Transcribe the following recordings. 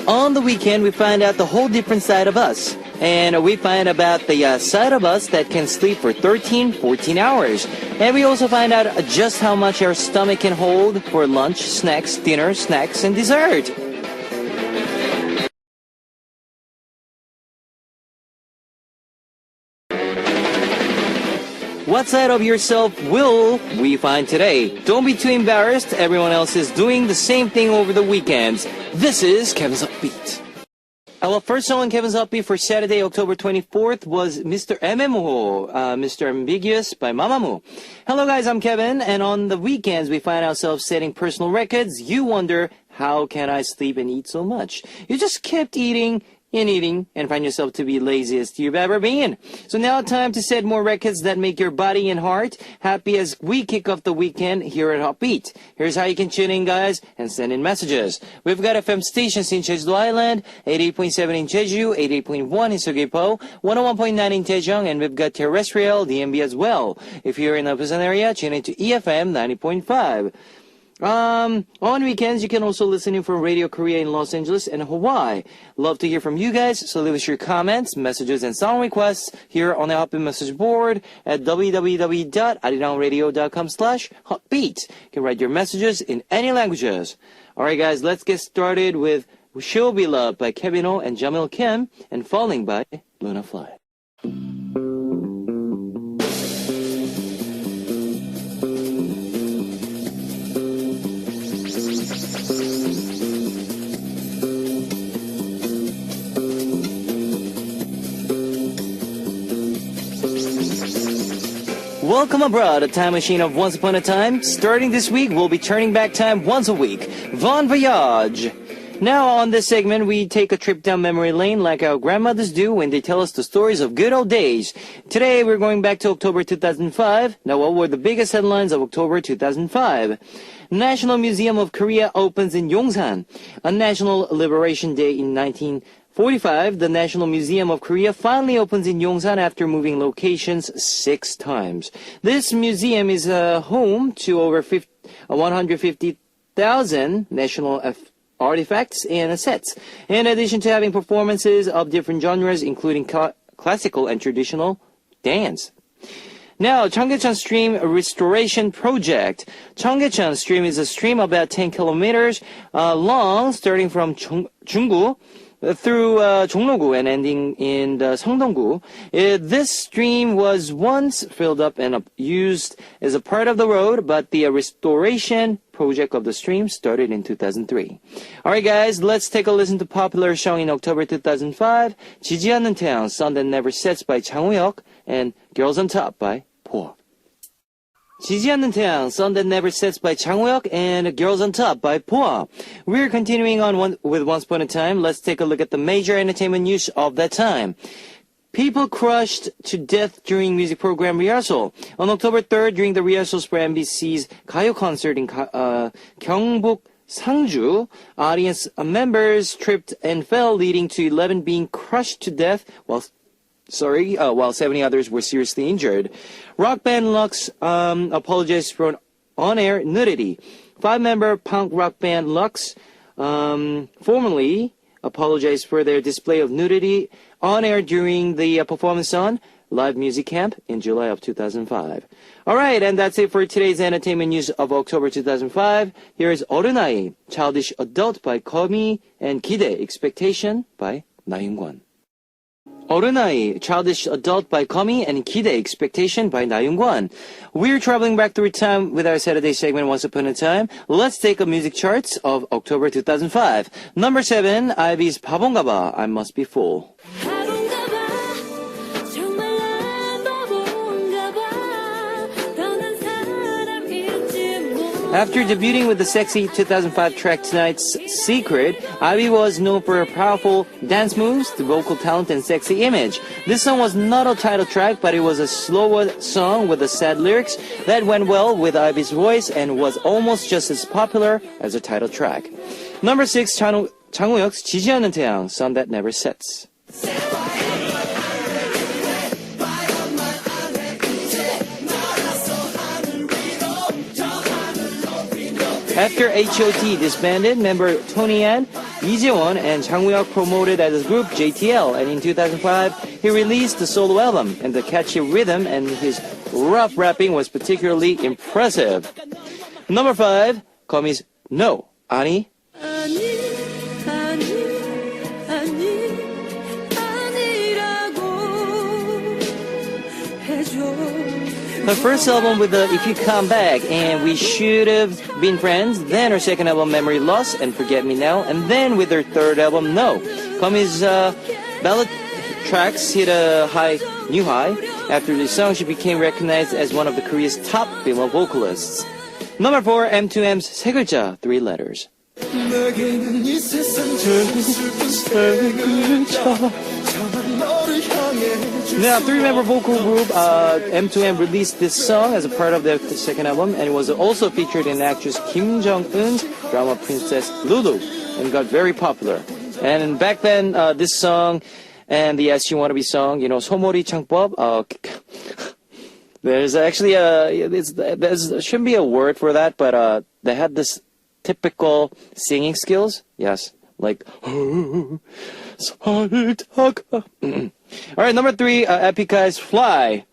on the weekend, we find out the whole different side of us. And we find about the side of us that can sleep for 13, 14 hours. And we also find out just how much our stomach can hold for lunch, snacks, dinner, snacks, and dessert. What side of yourself will we find today? Don't be too embarrassed. Everyone else is doing the same thing over the weekends. This is Kevin's Upbeat. Our first song on Kevin's Upbeat for Saturday, October 24th was Mr. MMO, Mr. Ambiguous by Mamamoo. Hello guys, I'm Kevin, and on the weekends we find ourselves setting personal records. You wonder, how can I sleep and eat so much? You just kept eating and find yourself to be laziest you've ever been. So now time to set more records that make your body and heart happy as we kick off the weekend here at Upbeat. Here's how you can tune in, guys, and send in messages. We've got FM stations in Jeju Island, 88.7 in Jeju, 88.1 in Seogwipo, 101.9 in Daejeong, and we've got terrestrial DMB as well. If you're in the Busan area, tune in to EFM 90.5. On weekends, you can also listen in from Radio Korea in Los Angeles and Hawaii. Love to hear from you guys, so leave us your comments, messages, and song requests here on the Upbeat message board at www.arirangradio.com/Upbeat. You can write your messages in any languages. Alright guys, let's get started with She'll Be Loved by Kevin Oh and Jamil Kim, and Falling by Luna Fly. Welcome abroad, a time machine of once upon a time. Starting this week, we'll be turning back time once a week. Bon voyage! Now on this segment, we take a trip down memory lane like our grandmothers do when they tell us the stories of good old days. Today, we're going back to October 2005. Now, what were the biggest headlines of October 2005? National Museum of Korea opens in Yongsan. On National Liberation Day in 1945, the National Museum of Korea finally opens in Yongsan after moving locations 6 times. This museum is home to over 150,000 national artifacts and assets, in addition to having performances of different genres, including classical and traditional dance. Now, Cheonggyecheon Stream Restoration Project. Cheonggyecheon Stream is a stream about 10 kilometers long, starting from Junggu through Jongno-gu and ending in the Seongdong-gu. This stream was once filled up and used as a part of the road, but the restoration project of the stream started in 2003. Alright guys, let's take a listen to popular song in October 2005, 지지 않는 태양, Sun That Never Sets by Jang Woo-hyuk, and Girls on Top by Poa. 지지 않는 태양, Sun That Never Sets by Jang Woo-hyuk, and Girls on Top by Poa. We're continuing on with Once Upon a Time. Let's take a look at the major entertainment news of that time. People crushed to death during music program rehearsal. On October 3rd, during the rehearsals for MBC's Gayo concert in Gyeongbuk, Sangju, audience members tripped and fell, leading to 11 being crushed to death, while 70 others were seriously injured. Rock band Lux apologized for on-air nudity. 5-member punk rock band Lux formally apologized for their display of nudity on air during the performance on Live Music Camp in July of 2005. Alright, and that's it for today's entertainment news of October 2005. Here is 어른아이, Childish Adult by Komi, and 기대, Expectation by 나윤관. 어른아이, Childish Adult by Komi, and 기대, Expectation by 나윤관. We're traveling back through time with our Saturday segment Once Upon a Time. Let's take a music charts of October 2005. Number 7, IV's 바본가 봐, I Must Be Full. After debuting with the sexy 2005 track Tonight's Secret, Ivy was known for her powerful dance moves, the vocal talent, and sexy image. This song was not a title track, but it was a slower song with the sad lyrics that went well with Ivy's voice and was almost just as popular as the title track. Number 6, Jang Woo-hyuk's 지지 않는 태양, Sun That Never Sets. After H.O.T. disbanded, member Tony Yan Ijeon and Changwook promoted as a group JTL, and in 2005 he released the solo album, and the catchy rhythm and his rough rapping was particularly impressive. Number 5, Komi's No, 아니. Her first album with the If You Come Back and We Should Have Been Friends, then her second album Memory Loss and Forget Me Now, and then with her third album No. Komi's ballad tracks hit a new high. After this song, she became recognized as one of the Korea's top female vocalists. Number 4, M2M's 세 글자, 3 letters. Now, 3-member vocal group M2M released this song as a part of their second album, and it was also featured in actress Kim Jong-un's drama Princess Lulu, and got very popular. And back then, this song and the Yes You Wanna Be song, 소몰이 창법, there's actually there shouldn't be a word for that, but they had this typical singing skills. Yes, like. Alright, number 3, Epicai's Fly.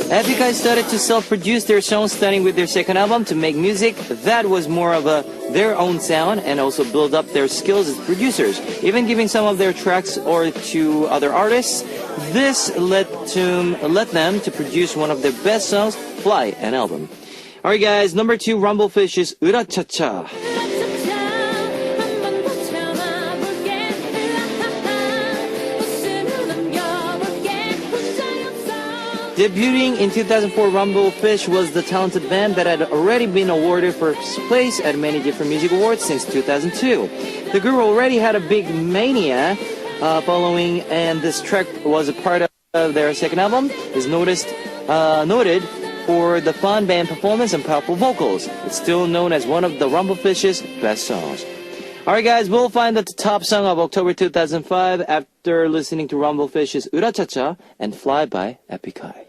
Epicai started to self-produce their songs starting with their second album to make music that was more of their own sound and also build up their skills as producers, even giving some of their tracks to other artists. This led them to produce one of their best songs, Fly, an album. Alright guys, number 2, Rumblefish's 으라차차. Debuting in 2004, Rumblefish was the talented band that had already been awarded first place at many different music awards since 2002. The group already had a big mania following, and this track was a part of their second album. Is noted for the fun band performance and powerful vocals. It's still known as one of the Rumblefish's best songs. Alright guys, we'll find the top song of October 2005 after listening to Rumblefish's 으라차차 and Fly by Epicai.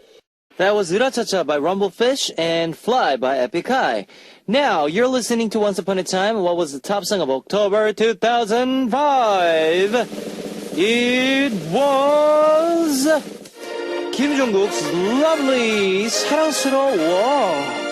That was 으라차차 by Rumblefish and Fly by Epicai. Now, you're listening to Once Upon a Time. What was the top song of October 2005? It was Kim Jong-kook's Lovely, 사랑스러워.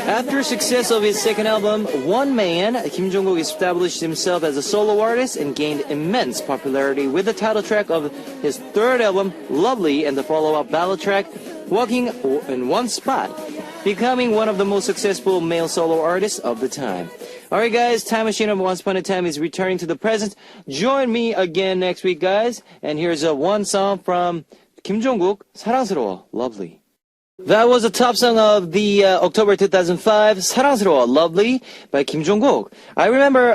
After success of his second album, One Man, Kim Jong-kook established himself as a solo artist and gained immense popularity with the title track of his third album, Lovely, and the follow-up ballad track, Walking in One Spot, becoming one of the most successful male solo artists of the time. Alright guys, Time Machine of Once Upon a Time is returning to the present. Join me again next week guys, and here's one song from Kim Jong-kook, 사랑스러워, Lovely. That was the top song of the October 2005, 사랑스러워, Lovely by Kim Jong-kook. I remember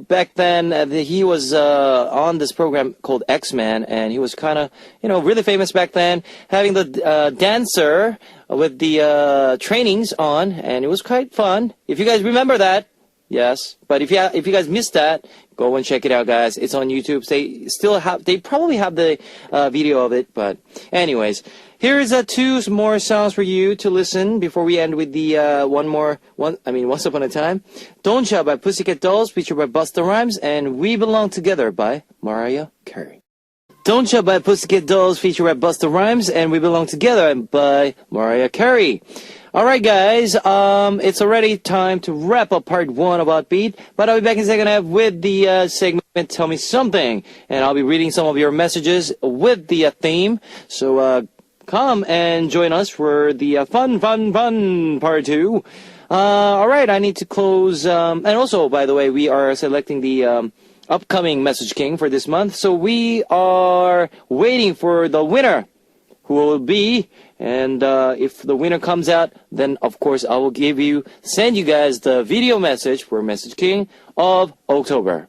back then he was on this program called X-Men, and he was kind of, really famous back then, having the dancer with the trainings on, and it was quite fun. If you guys remember that, yes. But if you guys missed that, go and check it out, guys. It's on YouTube. They probably have the video of it, but anyways. Here is 2 more songs for you to listen before we end with the Once Upon a Time. Don't Shout by Pussycat Dolls, featured by Busta Rhymes, and We Belong Together by Mariah Carey. Don't Shout by Pussycat Dolls, featured by Busta Rhymes, and We Belong Together by Mariah Carey. Alright guys, it's already time to wrap up part 1 of Upbeat, but I'll be back in second half with the segment Tell Me Something, and I'll be reading some of your messages with the theme, so come and join us for the fun part 2. Alright, I need to close, and also, by the way, we are selecting the upcoming Message King for this month, so we are waiting for the winner, who will be, and if the winner comes out, then of course I will send you guys the video message for Message King of October.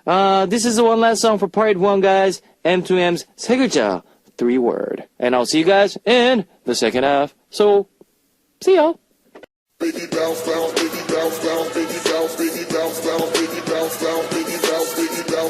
This is the one last song for part 1, guys. M2M's 세 글자, 3 word. And I'll see you guys in the second half. So, see ya. Baby bounce, bounce, baby bounce, bounce, baby bounce, baby bounce, bounce, baby bounce, bounce, baby bounce, baby bounce.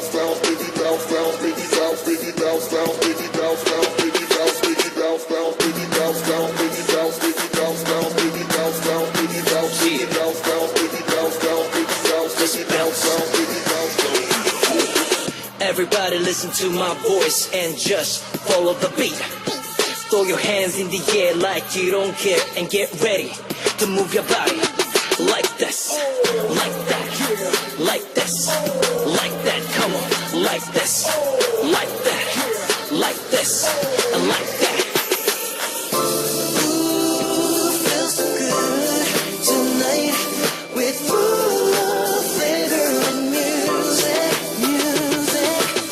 Everybody listen to my voice and just follow the beat. Throw your hands in the air like you don't care and get ready to move your body like this, like that, like this, like that. Come on, like this, like that, like this, and like that. Ooh, feels so good tonight with full of flavor and music.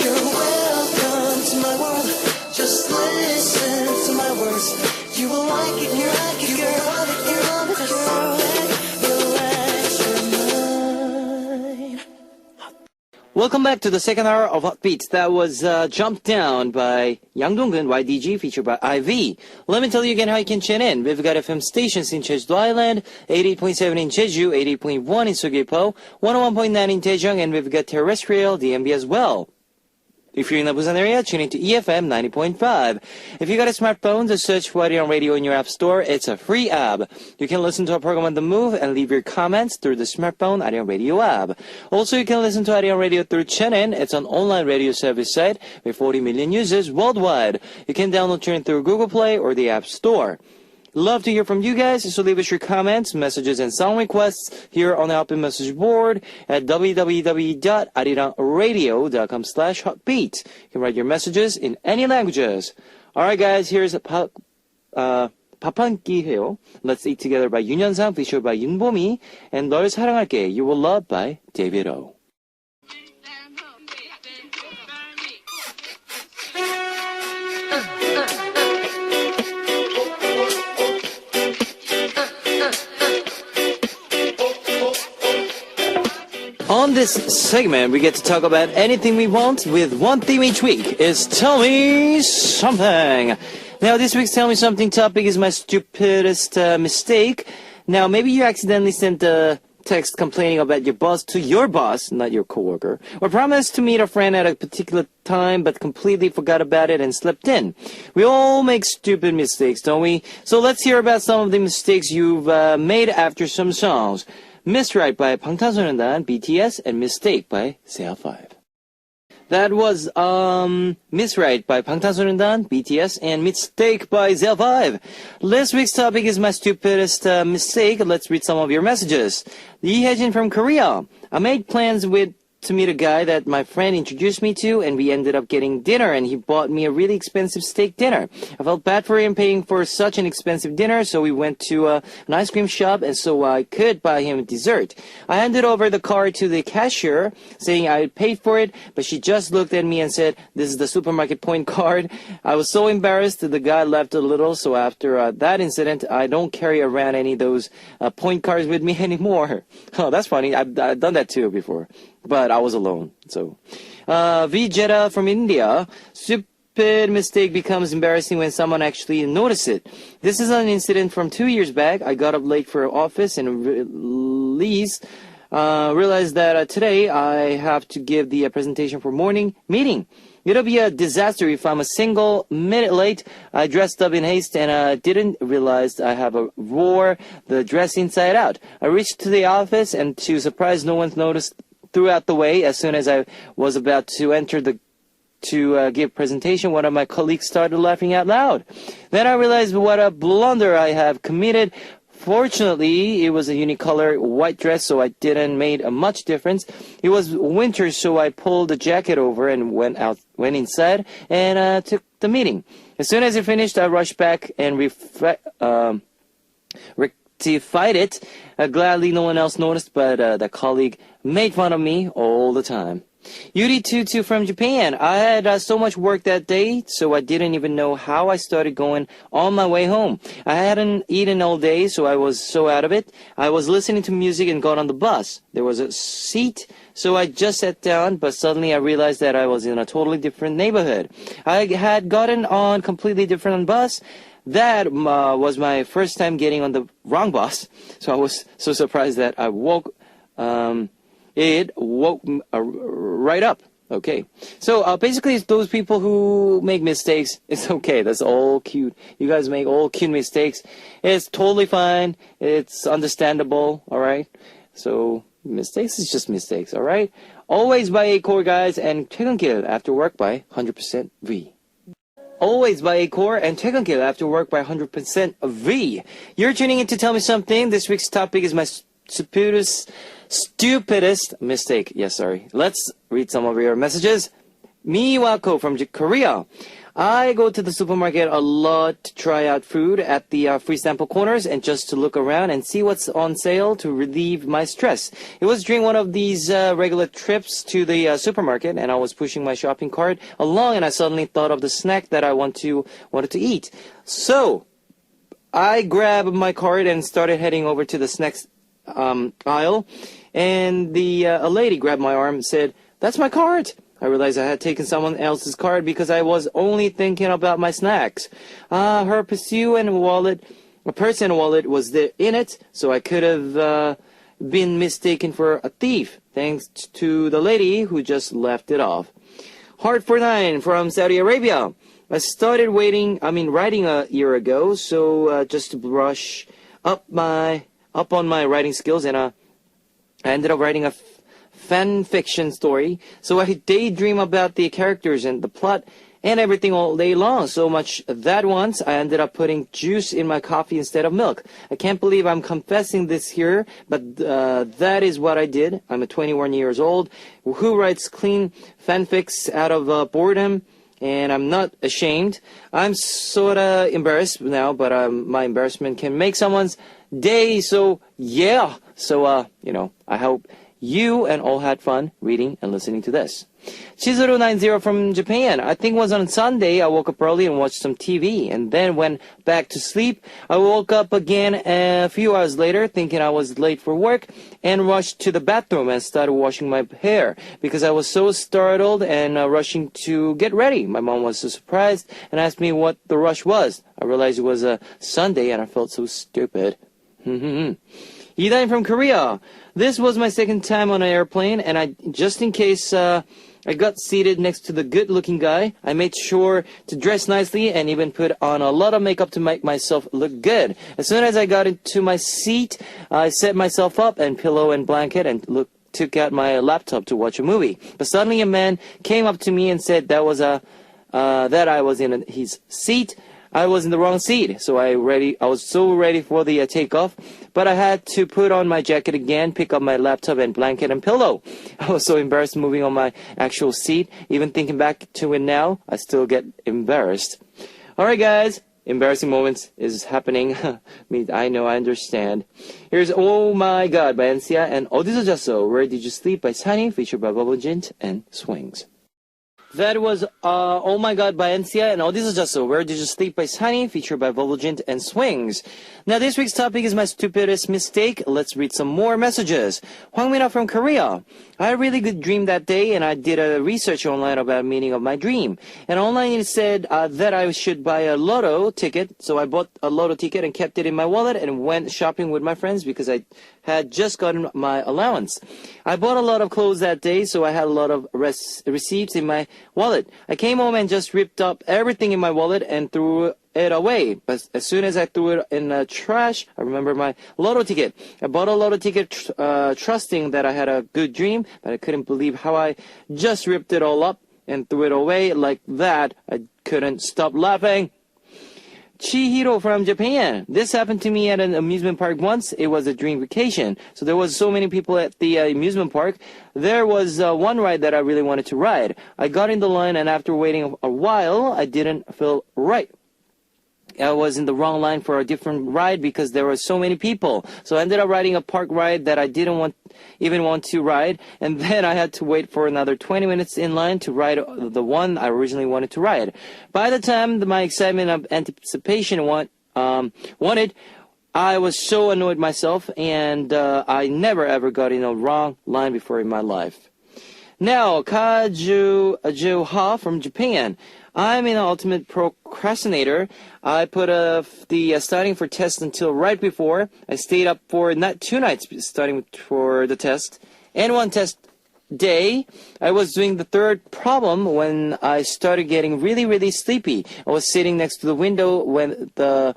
You're welcome to my world. Just listen to my words. You will like it, you like it, you love it, you love it, you love it. Welcome back to the second hour of Upbeats. That was Jump Down by Yang Dong-gun, YDG, featured by IV. Let me tell you again how you can tune in. We've got FM stations in Jeju Island, 88.7 in Jeju, 88.1 in Sogyepo, 101.9 in Daejeong, and we've got terrestrial DMB as well. If you're in the Busan area, tune into EFM 90.5. If you got a smartphone, just search Wadion Radio in your app store. It's a free app. You can listen to our program on the move and leave your comments through the smartphone Wadion Radio app. Also, you can listen to Wadion Radio through TuneIn. It's an online radio service site with 40 million users worldwide. You can download TuneIn through Google Play or the App Store. Love to hear from you guys, so leave us your comments, messages, and song requests here on the Upbeat message board at www.arirang.radio.com/hotbeat. You can write your messages in any languages. Alright guys, here's 밥 한 끼 해요. Let's Eat Together by 윤현상, featured by 윤보미, and 널 사랑할게, You Will Love by David O. On this segment, we get to talk about anything we want with one theme each week. Is Tell Me Something. Now, this week's Tell Me Something topic is my stupidest mistake. Now, maybe you accidentally sent a text complaining about your boss to your boss, not your coworker, or promised to meet a friend at a particular time but completely forgot about it and slept in. We all make stupid mistakes, don't we? So let's hear about some of the mistakes you've made after some songs. Miss Right by 방탄소년단, BTS, and Mistake by CL5. That was Miss Right by 방탄소년단, BTS, and Mistake by CL5. This week's topic is my stupidest mistake. Let's read some of your messages. Lee Haejin from Korea. I made plans to meet a guy that my friend introduced me to, and we ended up getting dinner, and he bought me a really expensive steak dinner. I felt bad for him paying for such an expensive dinner, so we went to an ice cream shop, and so I could buy him dessert. I handed over the card to the cashier, saying I would pay for it, but she just looked at me and said, "This is the supermarket point card." I was so embarrassed that the guy laughed a little, so after that incident, I don't carry around any of those point cards with me anymore. Oh, that's funny. I've done that too before. But I was alone, so. Vijeta from India. Stupid mistake becomes embarrassing when someone actually notices it. This is an incident from 2 years back. I got up late for office and realized that today I have to give the presentation for morning meeting. It'll be a disaster if I'm a single minute late. I dressed up in haste and didn't realize I have wore the dress inside out. I reached to the office and to surprise no one noticed throughout the way. As soon as I was about to enter to give presentation, one of my colleagues started laughing out loud. Then I realized what a blunder I have committed. Fortunately, it was a unicolor white dress, so I didn't make much difference. It was winter, so I pulled the jacket over and went inside and took the meeting. As soon as I finished, I rushed back and rectified it. Gladly, no one else noticed, but the colleague made fun of me all the time. Yuri Tutu from Japan. I had so much work that day, so I didn't even know how I started going on my way home. I hadn't eaten all day, so I was so out of it. I was listening to music and got on the bus. There was a seat, so I just sat down, but suddenly I realized that I was in a totally different neighborhood. I had gotten on completely different bus. That was my first time getting on the wrong bus, so I was so surprised that I woke... It woke right up. Okay. So basically, it's those people who make mistakes. It's okay. That's all cute. You guys make all cute mistakes. It's totally fine. It's understandable. All right. So mistakes is just mistakes. All right. Always by Acor, guys, and 퇴근길 after work by 100% V. Always by Acor and 퇴근길 after work by 100% V. You're tuning in to Tell Me Something. This week's topic is my stupidest mistake. Yes, sorry. Let's read some of your messages. Miwako from Korea. I go to the supermarket a lot to try out food at the free sample corners and just to look around and see what's on sale to relieve my stress. It was during one of these regular trips to the supermarket, and I was pushing my shopping cart along, and I suddenly thought of the snack that I wanted to eat. So I grabbed my cart and started heading over to the snacks aisle, and a lady grabbed my arm and said, "That's my cart." I realized I had taken someone else's card because I was only thinking about my snacks. Her purse and wallet was there in it, so I could have been mistaken for a thief, thanks to the lady who just left it off. Heart for 9 from Saudi Arabia. I started writing a year ago, so just to brush up on my writing skills, and I ended up writing a fan fiction story, so I daydream about the characters and the plot and everything all day long, so much that once I ended up putting juice in my coffee instead of milk. I can't believe I'm confessing this here, but that is what I did. I'm a 21 years old who writes clean fanfics out of boredom, and I'm not ashamed. I'm sorta embarrassed now, but my embarrassment can make someone's day, so yeah. So I hope you and all had fun reading and listening to this. Chizuru90 from Japan. I think it was on Sunday. I woke up early and watched some TV and then went back to sleep. I woke up again a few hours later thinking I was late for work and rushed to the bathroom and started washing my hair because I was so startled and rushing to get ready. My mom was so surprised and asked me what the rush was. I realized it was a Sunday and I felt so stupid. Idain from Korea. This was my second time on an airplane, and just in case I got seated next to the good-looking guy, I made sure to dress nicely and even put on a lot of makeup to make myself look good. As soon as I got into my seat, I set myself up and pillow and blanket and took out my laptop to watch a movie. But suddenly a man came up to me and said that I was in his seat. I was in the wrong seat, so I was so ready for the takeoff, but I had to put on my jacket again, pick up my laptop and blanket and pillow. I was so embarrassed moving on my actual seat. Even thinking back to it now, I still get embarrassed. Alright guys, embarrassing moments is happening. I know, I understand. Here's Oh My God by Encia and 어디서 잤어? Where Did You Sleep by Sunny, featured by Bubble Jint and Swings. That was Oh My God by Encia and 어디서 잤어? Where Did You Sleep by Sunny, featured by Volgent and Swings. Now this week's topic is my stupidest mistake. Let's read some more messages. Hwangmina from Korea. I had a really good dream that day and I did a research online about the meaning of my dream. And online it said that I should buy a lotto ticket. So I bought a lotto ticket and kept it in my wallet and went shopping with my friends because I had just gotten my allowance. I bought a lot of clothes that day, so I had a lot of receipts in my wallet. I came home and just ripped up everything in my wallet and threw it away. But as soon as I threw it in the trash, I remembered my lotto ticket. I bought a lotto ticket trusting that I had a good dream, but I couldn't believe how I just ripped it all up and threw it away like that. I couldn't stop laughing. Chihiro from Japan. This happened to me at an amusement park once. It was a dream vacation. So there was so many people at the amusement park. There was one ride that I really wanted to ride. I got in the line and after waiting a while, I didn't feel right. I was in the wrong line for a different ride because there were so many people. So I ended up riding a park ride that I didn't even want to ride. And then I had to wait for another 20 minutes in line to ride the one I originally wanted to ride. By the time my excitement of anticipation wanted, I was so annoyed myself, and I never ever got in a wrong line before in my life. Now, Kaju Ha from Japan. I'm an ultimate procrastinator. I put the studying for test until right before. I stayed up for not 2 nights studying for the test and one test day, I was doing the third problem when I started getting really, really sleepy. I was sitting next to the window when the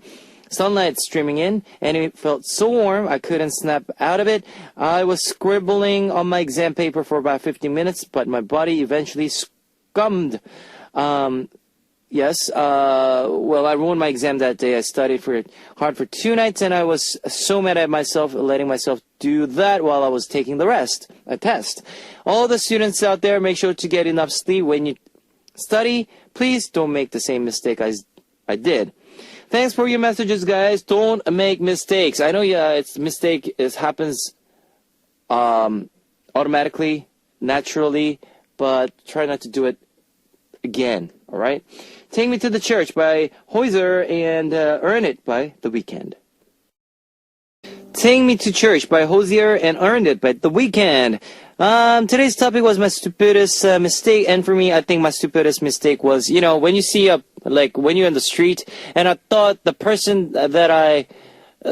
sunlight streaming in, and it felt so warm I couldn't snap out of it. I was scribbling on my exam paper for about 15 minutes, but my body eventually succumbed. Yes, well, I ruined my exam that day. I studied hard for 2 nights, and I was so mad at myself letting myself do that while I was taking a test. All the students out there, make sure to get enough sleep when you study. Please don't make the same mistake I did. Thanks for your messages, guys. Don't make mistakes. I know, happens automatically, naturally, but try not to do it again. All right? Take Me to the Church by Hoiser and Earn It by The Weeknd. Take Me to Church by Hozier and Earned It by The Weeknd. Today's topic was my stupidest mistake, and for me, I think my stupidest mistake was, when you see when you're in the street, and I thought the person that I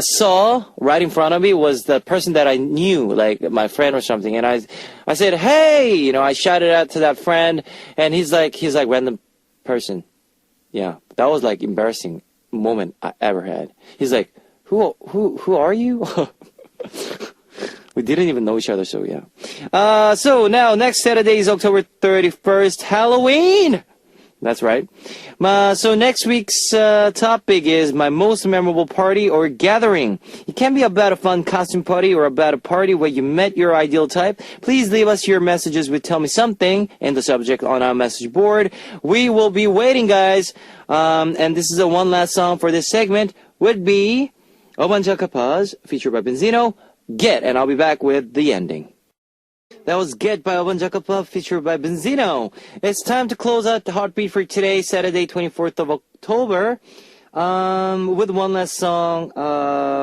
saw right in front of me was the person that I knew, like my friend or something, and I said, hey, I shouted out to that friend, and he's like random person. Yeah, that was like embarrassing moment I ever had. He's like, who are you? We didn't even know each other, so yeah. So now next Saturday is October 31st, Halloween. That's right. So next week's topic is my most memorable party or gathering. It can be about a fun costume party or about a party where you met your ideal type. Please leave us your messages with Tell Me Something in the subject on our message board. We will be waiting, guys. And this is the one last song for this segment would be Obanjakapaz, featured by Benzino, Get, and I'll be back with the ending. That was Get by Obanjakapaz, featured by Benzino. It's time to close out the Heartbeat for today, Saturday, 24th of October, with one last song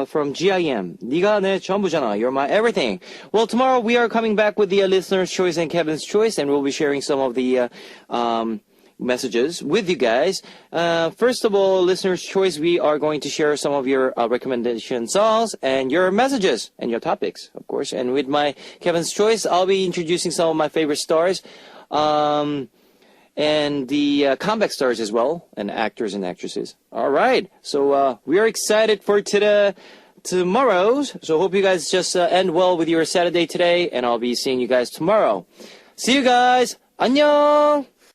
from GIM. 네가 내 전부잖아. You're my everything. Well, tomorrow we are coming back with the listener's choice and Kevin's choice, and we'll be sharing some of the messages with you guys. First of all, listener's choice, we are going to share some of your recommendation songs and your messages and your topics, of course. And with my Kevin's choice, I'll be introducing some of my favorite stars and the comeback stars as well, and actors and actresses. All right, so we are excited for tomorrow's. So hope you guys just end well with your Saturday today, and I'll be seeing you guys tomorrow. See you guys. 안녕.